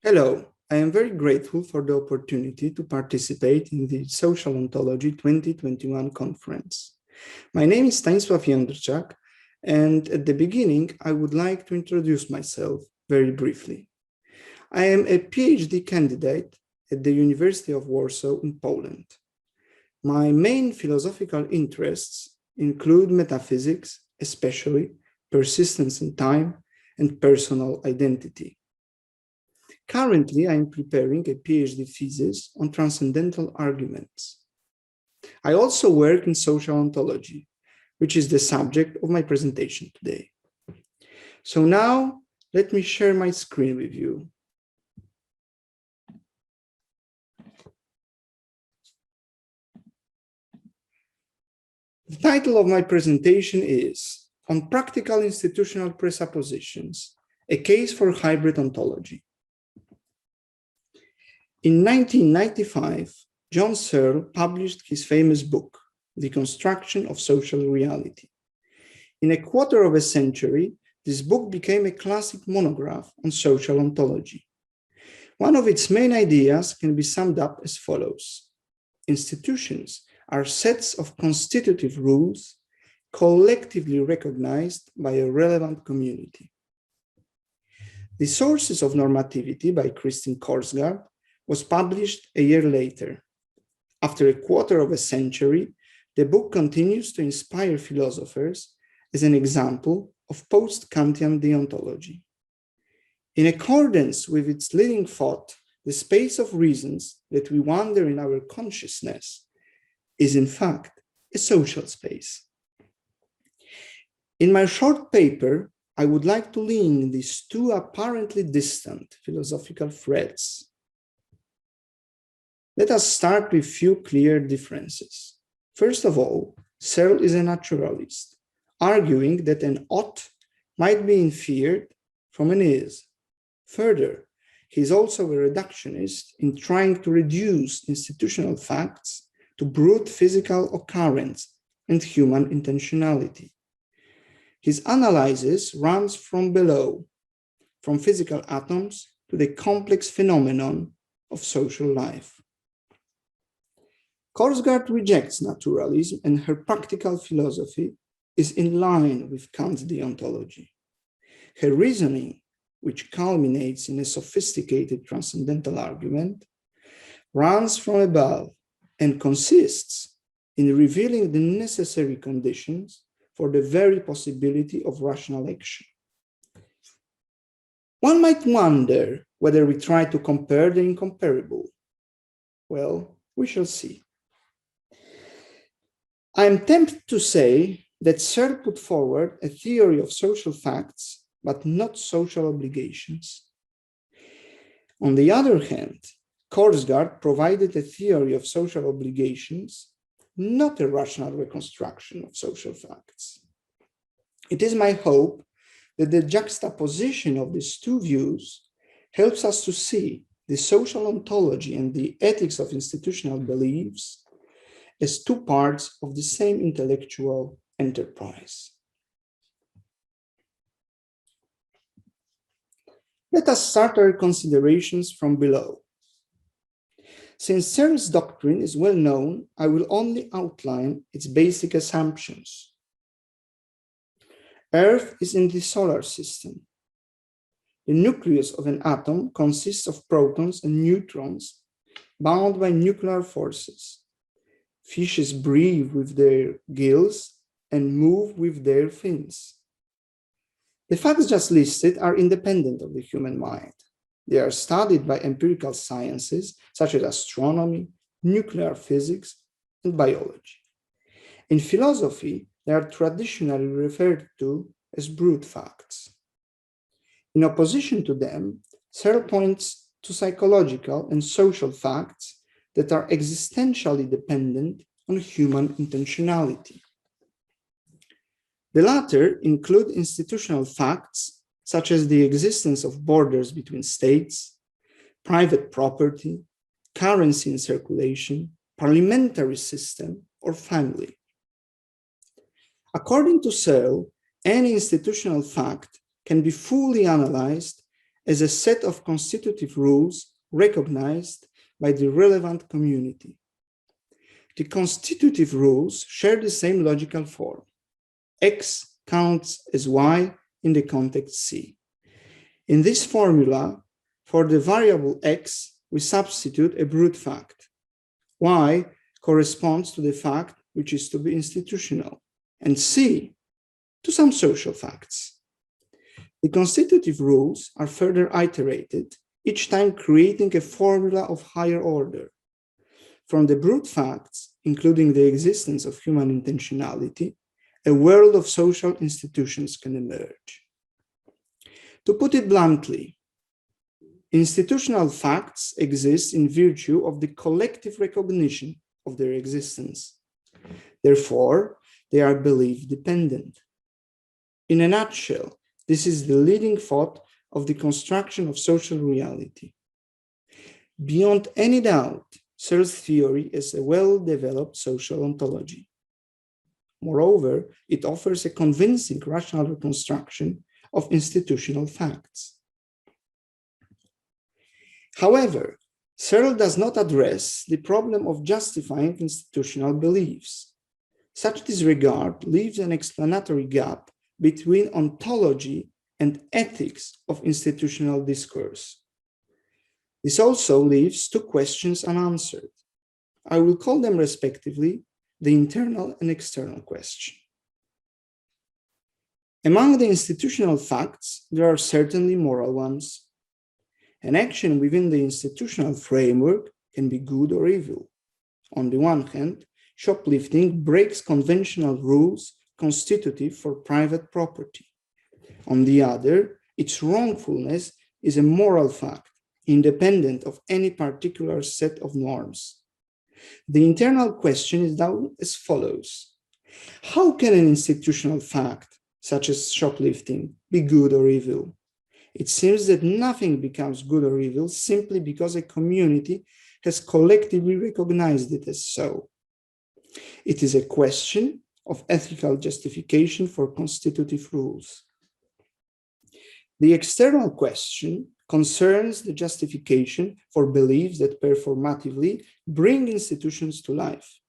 Hello, I am very grateful for the opportunity to participate in the Social Ontology 2021 conference. My name is Stanisław Jędrczak, and at the beginning, I would like to introduce myself very briefly. I am a PhD candidate at the University of Warsaw in Poland. My main philosophical interests include metaphysics, especially persistence in time and personal identity. Currently, I am preparing a PhD thesis on transcendental arguments. I also work in social ontology, which is the subject of my presentation today. So now, let me share my screen with you. The title of my presentation is On Practical Institutional Presuppositions, a Case for Hybrid Ontology. In 1995, John Searle published his famous book, The Construction of Social Reality. In a quarter of a century, this book became a classic monograph on social ontology. One of its main ideas can be summed up as follows. Institutions are sets of constitutive rules collectively recognized by a relevant community. The Sources of Normativity by Christine Korsgaard was published a year later. After a quarter of a century, the book continues to inspire philosophers as an example of post-Kantian deontology. In accordance with its leading thought, the space of reasons that we wander in our consciousness is in fact a social space. In my short paper, I would like to link these two apparently distant philosophical threads. Let us start with few clear differences. First of all, Searle is a naturalist, arguing that an ought might be inferred from an is. Further, he is also a reductionist in trying to reduce institutional facts to brute physical occurrence and human intentionality. His analysis runs from below, from physical atoms to the complex phenomenon of social life. Korsgaard rejects naturalism, and her practical philosophy is in line with Kant's deontology. Her reasoning, which culminates in a sophisticated transcendental argument, runs from above and consists in revealing the necessary conditions for the very possibility of rational action. One might wonder whether we try to compare the incomparable. Well, we shall see. I am tempted to say that Searle put forward a theory of social facts, but not social obligations. On the other hand, Korsgaard provided a theory of social obligations, not a rational reconstruction of social facts. It is my hope that the juxtaposition of these two views helps us to see the social ontology and the ethics of institutional beliefs as two parts of the same intellectual enterprise. Let us start our considerations from below. Since Searle's doctrine is well known, I will only outline its basic assumptions. Earth is in the solar system. The nucleus of an atom consists of protons and neutrons bound by nuclear forces. Fishes breathe with their gills and move with their fins. The facts just listed are independent of the human mind. They are studied by empirical sciences such as astronomy, nuclear physics, and biology. In philosophy, they are traditionally referred to as brute facts. In opposition to them, Searle points to psychological and social facts that are existentially dependent on human intentionality. The latter include institutional facts, such as the existence of borders between states, private property, currency in circulation, parliamentary system, or family. According to Searle, any institutional fact can be fully analyzed as a set of constitutive rules recognized by the relevant community. The constitutive rules share the same logical form. X counts as Y in the context C. In this formula, for the variable X, we substitute a brute fact. Y corresponds to the fact which is to be institutional, and C to some social facts. The constitutive rules are further iterated, each time creating a formula of higher order. From the brute facts, including the existence of human intentionality, a world of social institutions can emerge. To put it bluntly, institutional facts exist in virtue of the collective recognition of their existence. Therefore, they are belief dependent. In a nutshell, this is the leading thought of the construction of social reality. Beyond any doubt, Searle's theory is a well-developed social ontology. Moreover, it offers a convincing rational reconstruction of institutional facts. However, Searle does not address the problem of justifying institutional beliefs. Such disregard leaves an explanatory gap between ontology and ethics of institutional discourse. This also leaves two questions unanswered. I will call them respectively the internal and external question. Among the institutional facts, there are certainly moral ones. An action within the institutional framework can be good or evil. On the one hand, shoplifting breaks conventional rules constitutive for private property. On the other, its wrongfulness is a moral fact, independent of any particular set of norms. The internal question is now as follows. How can an institutional fact, such as shoplifting, be good or evil? It seems that nothing becomes good or evil simply because a community has collectively recognized it as so. It is a question of ethical justification for constitutive rules. The external question concerns the justification for beliefs that performatively bring institutions to life.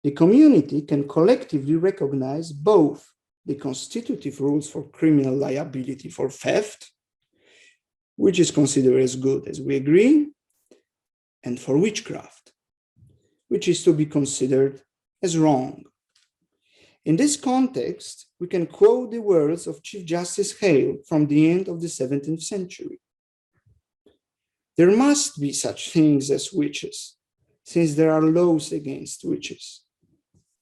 The community can collectively recognize both the constitutive rules for criminal liability for theft, which is considered as good, as we agree, and for witchcraft, which is to be considered as wrong. In this context, we can quote the words of Chief Justice Hale from the end of the 17th century. There must be such things as witches, since there are laws against witches,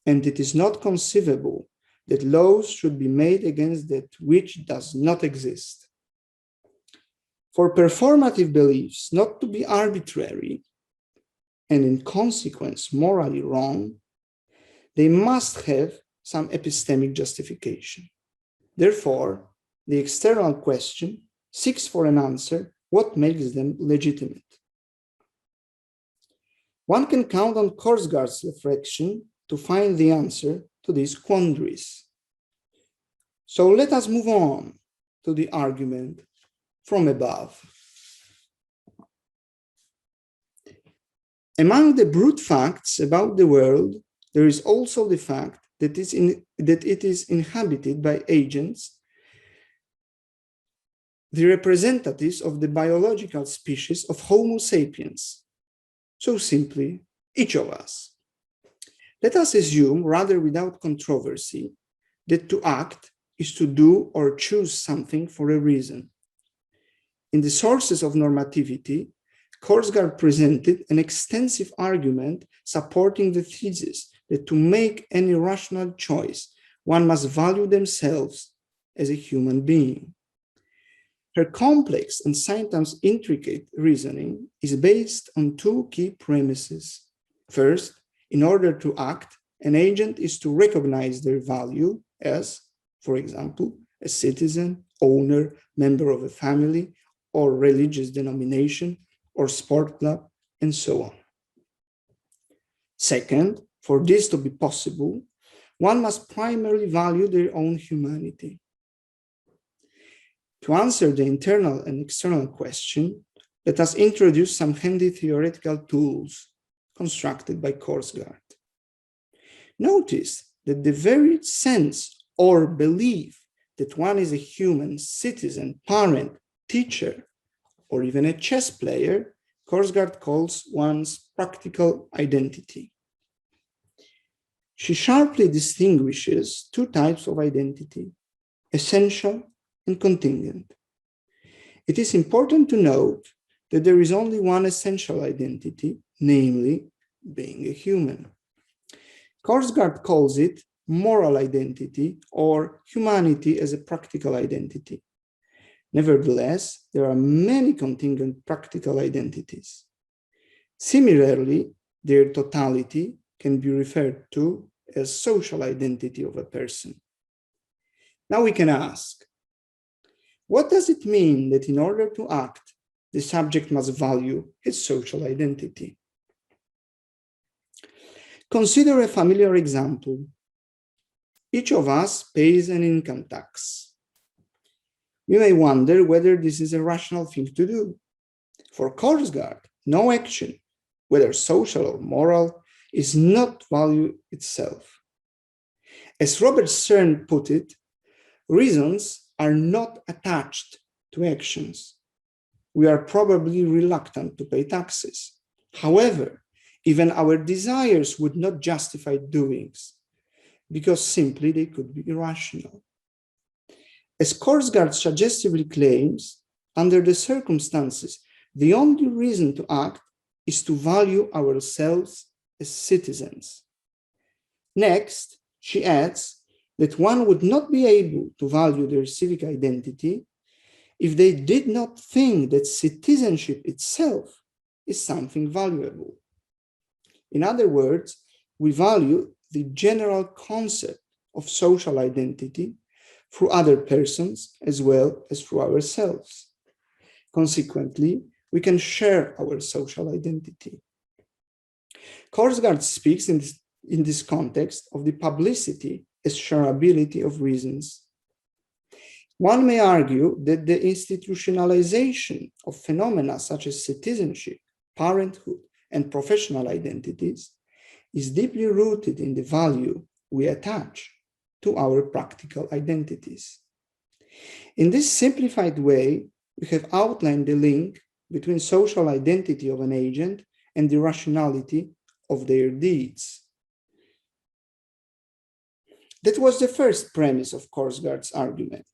and it is not conceivable that laws should be made against that which does not exist. For performative beliefs not to be arbitrary, and in consequence morally wrong, they must have some epistemic justification. Therefore, the external question seeks for an answer what makes them legitimate. One can count on Korsgaard's reflection to find the answer to these quandaries. So let us move on to the argument from above. Among the brute facts about the world, there is also the fact that it is inhabited by agents, the representatives of the biological species of Homo sapiens. So simply, each of us. Let us assume, rather without controversy, that to act is to do or choose something for a reason. In the Sources of Normativity, Korsgaard presented an extensive argument supporting the thesis that to make any rational choice, one must value themselves as a human being. Her complex and sometimes intricate reasoning is based on two key premises. First, in order to act, an agent is to recognize their value as, for example, a citizen, owner, member of a family, or religious denomination, or sport club, and so on. Second, for this to be possible, one must primarily value their own humanity. To answer the internal and external question, let us introduce some handy theoretical tools constructed by Korsgaard. Notice that the very sense or belief that one is a human, citizen, parent, teacher, or even a chess player, Korsgaard calls one's practical identity. She sharply distinguishes two types of identity, essential and contingent. It is important to note that there is only one essential identity, namely being a human. Korsgaard calls it moral identity or humanity as a practical identity. Nevertheless, there are many contingent practical identities. Similarly, their totality can be referred to as social identity of a person. Now we can ask, what does it mean that in order to act, the subject must value his social identity? Consider a familiar example. Each of us pays an income tax. You may wonder whether this is a rational thing to do. For Korsgaard, no action, whether social or moral, is not value itself. As Robert Searle put it, reasons are not attached to actions. We are probably reluctant to pay taxes. However, even our desires would not justify doings, because simply they could be irrational. As Korsgaard suggestively claims, under the circumstances, the only reason to act is to value ourselves as citizens. Next, she adds that one would not be able to value their civic identity if they did not think that citizenship itself is something valuable. In other words, we value the general concept of social identity through other persons as well as through ourselves. Consequently, we can share our social identity. Korsgaard speaks in this context of the publicity as shareability of reasons. One may argue that the institutionalization of phenomena such as citizenship, parenthood, and professional identities is deeply rooted in the value we attach to our practical identities. In this simplified way, we have outlined the link between social identity of an agent and the rationality of their deeds. That was the first premise of Korsgaard's argument.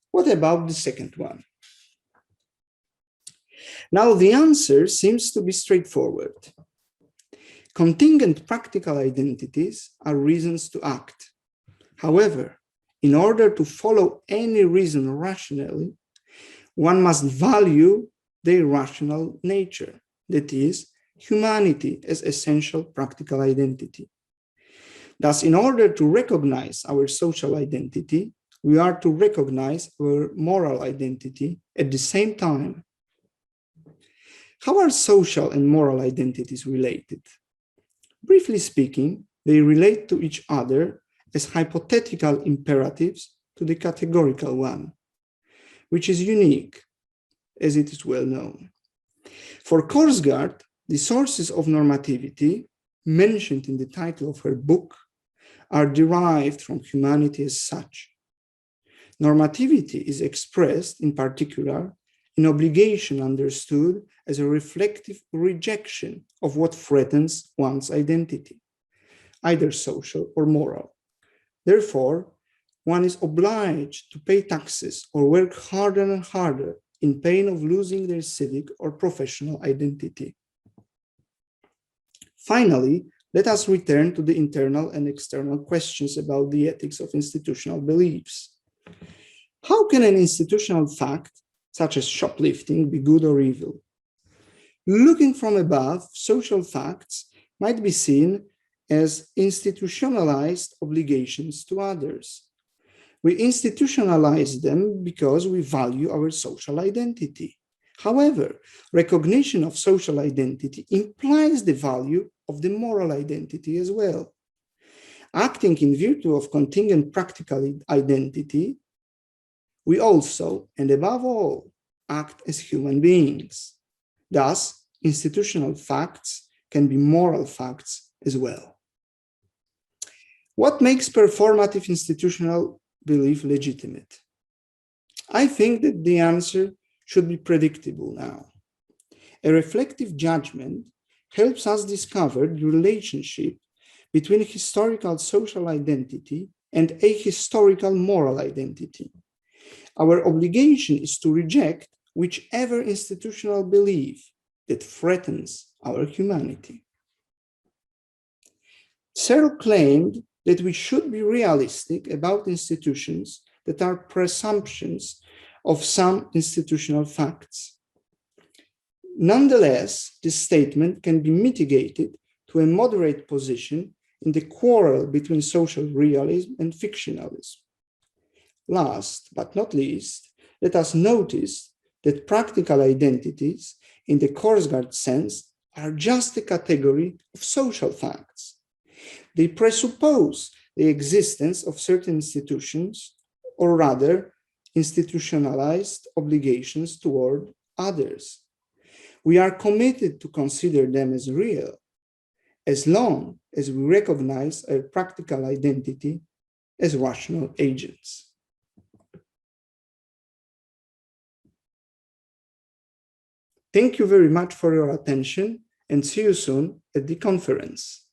What about the second one? Now, the answer seems to be straightforward. Contingent practical identities are reasons to act. However, in order to follow any reason rationally, one must value their rational nature, that is, humanity as essential practical identity. Thus, in order to recognize our social identity, we are to recognize our moral identity at the same time. How are social and moral identities related? Briefly speaking, they relate to each other as hypothetical imperatives to the categorical one, which is unique, as it is well known. For Korsgaard, the sources of normativity mentioned in the title of her book are derived from humanity as such. Normativity is expressed, in particular, in obligation understood as a reflective rejection of what threatens one's identity, either social or moral. Therefore, one is obliged to pay taxes or work harder and harder in pain of losing their civic or professional identity. Finally, let us return to the internal and external questions about the ethics of institutional beliefs. How can an institutional fact, such as shoplifting, be good or evil? Looking from above, social facts might be seen as institutionalized obligations to others. We institutionalize them because we value our social identity. However, recognition of social identity implies the value of the moral identity as well. Acting in virtue of contingent practical identity, we also, and above all, act as human beings. Thus, institutional facts can be moral facts as well. What makes performative institutional belief legitimate? I think that the answer should be predictable now. A reflective judgment helps us discover the relationship between historical social identity and ahistorical moral identity. Our obligation is to reject whichever institutional belief that threatens our humanity. Searle claimed that we should be realistic about institutions that are presumptions of some institutional facts. Nonetheless, this statement can be mitigated to a moderate position in the quarrel between social realism and fictionalism. Last but not least, let us notice that practical identities in the Korsgaard sense are just a category of social facts. They presuppose the existence of certain institutions, or rather, institutionalized obligations toward others. We are committed to consider them as real, as long as we recognize our practical identity as rational agents. Thank you very much for your attention, and see you soon at the conference.